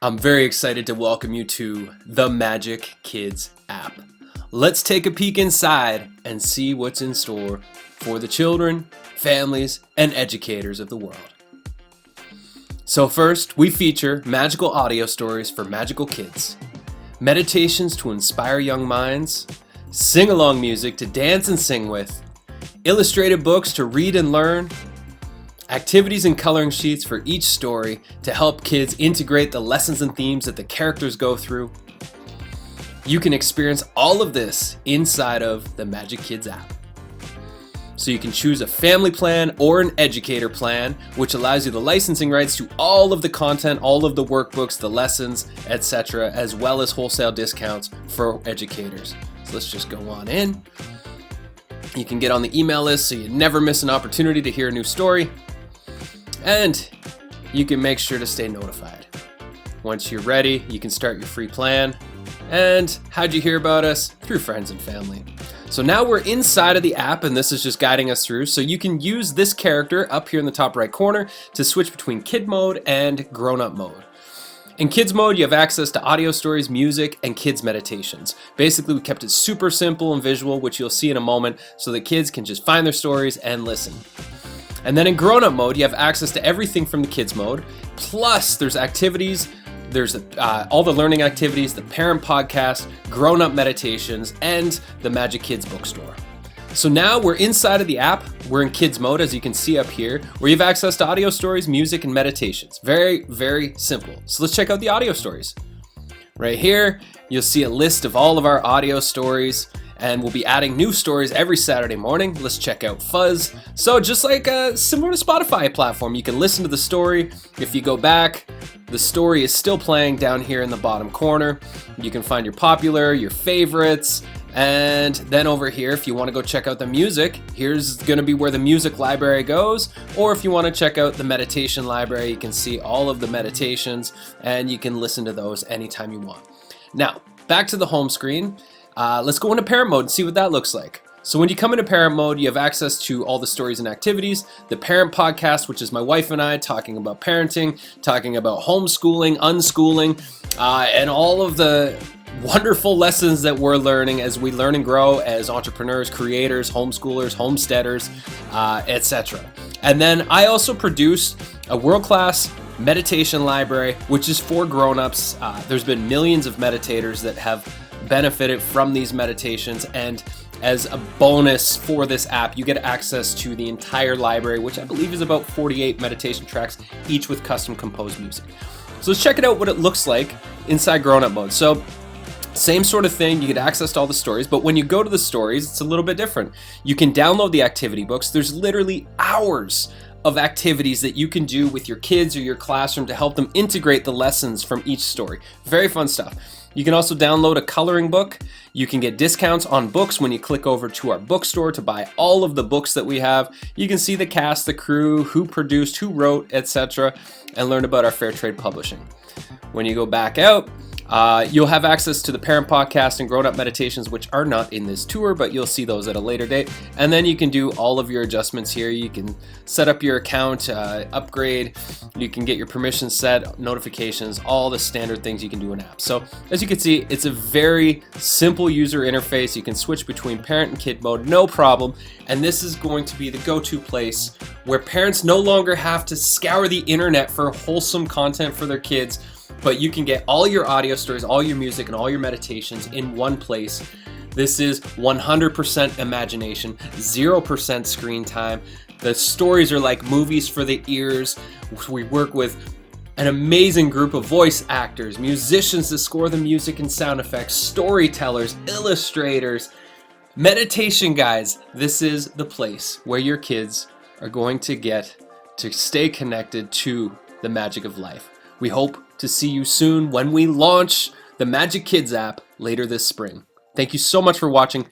I'm very excited to welcome you to the Majik Kids App. Let's take a peek inside and see what's in store for the children, families, and educators of the world. So first, we feature magical audio stories for magical kids, meditations to inspire young minds, sing-along music to dance and sing with, illustrated books to read and learn, activities and coloring sheets for each story to help kids integrate the lessons and themes that the characters go through. You can experience all of this inside of the Majik Kids app. So you can choose a family plan or an educator plan, which allows you the licensing rights to all of the content, all of the workbooks, the lessons, etc., as well as wholesale discounts for educators. So let's just go on in. You can get on the email list so you never miss an opportunity to hear a new story. And you can make sure to stay notified. Once you're ready, you can start your free plan. And how'd you hear about us? Through friends and family. So now we're inside of the app, and this is just guiding us through. So you can use this character up here in the top right corner to switch between kid mode and grown-up mode. In kids mode, you have access to audio stories, music, and kids meditations. Basically, we kept it super simple and visual, which you'll see in a moment, so that kids can just find their stories and listen. And then in grown-up mode, you have access to everything from the kids mode, plus there's activities, there's all the learning activities, the parent podcast, grown-up meditations, and the Majik Kids bookstore. So now we're inside of the app, we're in kids mode, as you can see up here, where you have access to audio stories, music, and meditations. Very, very simple. So let's check out the audio stories. Right here, you'll see a list of all of our audio stories, and we'll be adding new stories every Saturday morning. Let's check out Fuzz. So just like similar to Spotify platform, you can listen to the story. If you go back, the story is still playing down here in the bottom corner. You can find your popular, your favorites, and then over here, if you want to go check out the music, here's going to be where the music library goes. Or if you want to check out the meditation library, you can see all of the meditations, and you can listen to those anytime you want. Now, back to the home screen. Let's go into parent mode and see what that looks like. So when you come into parent mode, you have access to all the stories and activities, the parent podcast, which is my wife and I talking about parenting, talking about homeschooling, unschooling, and all of the wonderful lessons that we're learning as we learn and grow as entrepreneurs, creators, homeschoolers, homesteaders, etc. And then I also produce a world-class meditation library, which is for grown-ups. There's been millions of meditators that have benefited from these meditations, and as a bonus for this app, you get access to the entire library, which I believe is about 48 meditation tracks, each with custom composed music. So let's check it out what it looks like inside grown-up mode. So same sort of thing, you get access to all the stories, but when you go to the stories, it's a little bit different. You can download the activity books. There's literally hours of activities that you can do with your kids or your classroom to help them integrate the lessons from each story. Very fun stuff. You can also download a coloring book. You can get discounts on books when you click over to our bookstore to buy all of the books that we have. You can see the cast, the crew, who produced, who wrote, etc., and learn about our fair trade publishing. When you go back out, you'll have access to the parent podcast and grown-up meditations, which are not in this tour, but you'll see those at a later date. And then you can do all of your adjustments here. You can set up your account, upgrade. You can get your permissions set, notifications, all the standard things you can do in apps. So as you can see, it's a very simple user interface. You can switch between parent and kid mode, no problem. And this is going to be the go-to place where parents no longer have to scour the internet for wholesome content for their kids, but you can get all your audio stories, all your music, and all your meditations in one place. This is 100% imagination, 0% screen time. The stories are like movies for the ears. We work with an amazing group of voice actors, musicians to score the music and sound effects, storytellers, illustrators, meditation guides. This is the place where your kids are going to get to stay connected to the magic of life. We hope to see you soon when we launch the Majik Kids app later this spring. Thank you so much for watching.